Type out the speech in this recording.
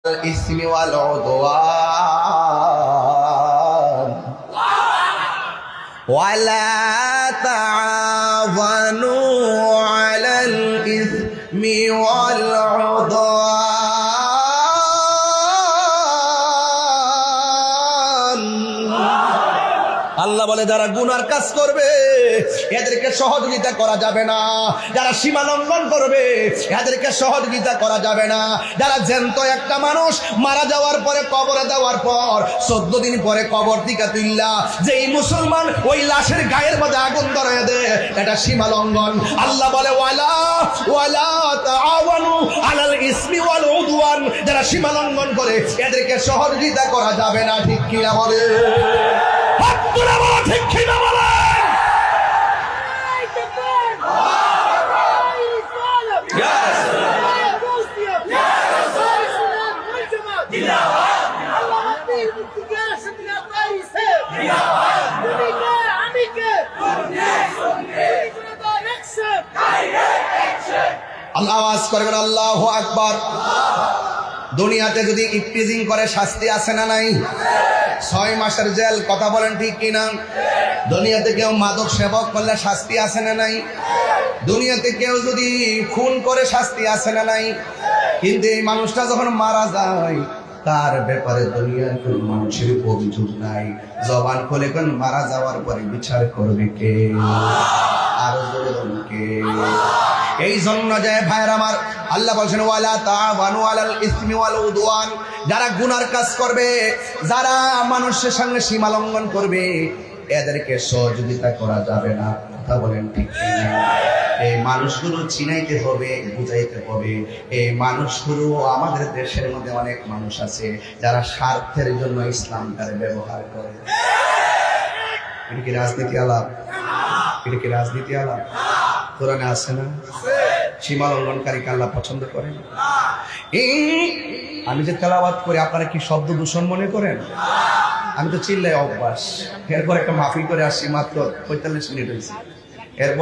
الإثم والعدوان ولا تعاونوا على الإثم والعدوان আল্লাহ বলে যারা গুনার কাজ করবে এদেরকে সহযোগিতা করা যাবে না, যারা সীমা লঙ্ঘন করবে এদেরকে সহযোগিতা করা যাবে না। যারা জ্যান্ত একটা মানুষ মারা যাওয়ার পরে কবরে দেওয়ার পর 14 দিন পরে কবর থেকে তুললা যেই মুসলমান ওই লাশের গায়ের মধ্যে আগুন ধরিয়ে দেয়, এটা সীমা লঙ্ঘন। আল্লাহ বলে ওয়ালা তাআওয়ানু আলাল ইসমি ওয়াল উদওয়ান, যারা সীমা লঙ্ঘন করে এদেরকে সহযোগিতা করা যাবে না। ঠিক কিনা বলে? ঠিক কিনা বলে? আল্লাহ আওয়াজ করবেন আল্লাহু আকবার। দুনিয়াতে যদি ইফতিজিং করে শাস্তি আছে না নাই? 6 মাসের জেল। কথা বলেন ঠিক কিনা? দুনিয়াতে কেউ মাদক সেবক করলে শাস্তি আছে না নাই? দুনিয়াতে কেউ যদি খুন করে শাস্তি আছে না নাই? কিন্তু এই মানুষটা যখন মারা যায় তার ব্যাপারে দুনিয়ার কোন মানুষের অভিযোগ নাই। জবান খুলে কোন মারা যাওয়ার পরে বিচার করবে কে? আর কে? এই জন্য যে ভাইরা আমার আল্লাহ বলছেন ওয়ালা তাআওয়ানু আলাল ইসমি ওয়াল উদওয়ান, যারা গুনার কাজ করবে, যারা মানুষের সঙ্গে সীমা লঙ্ঘন করবে এদেরকে সহযোগিতা করা যাবে না। কথা বলেন ঠিক কিনা? এই মানুষগুলো চিনাইতে হবে, বুঝাইতে হবে। এই মানুষগুলো আমাদের দেশের মধ্যে অনেক মানুষ আছে যারা স্বার্থের জন্য ইসলামটারে ব্যবহার করে। এটা কি রাজনীতি আলাপ? এটা কি রাজনীতি আলাপ? কোরআনে আছে না? সীমা লঙ্ঘনকারীকে আল্লাহ পছন্দ করেন। আমি যে তেলাওয়াত করি আপনারা কি শব্দ দূষণ মনে করেন? আমি তো চিল্লাই অভ্যাস। এরপর একটা মাহফিল করে আসছি, মাত্র 45 মিনিট হয়েছে। এরপর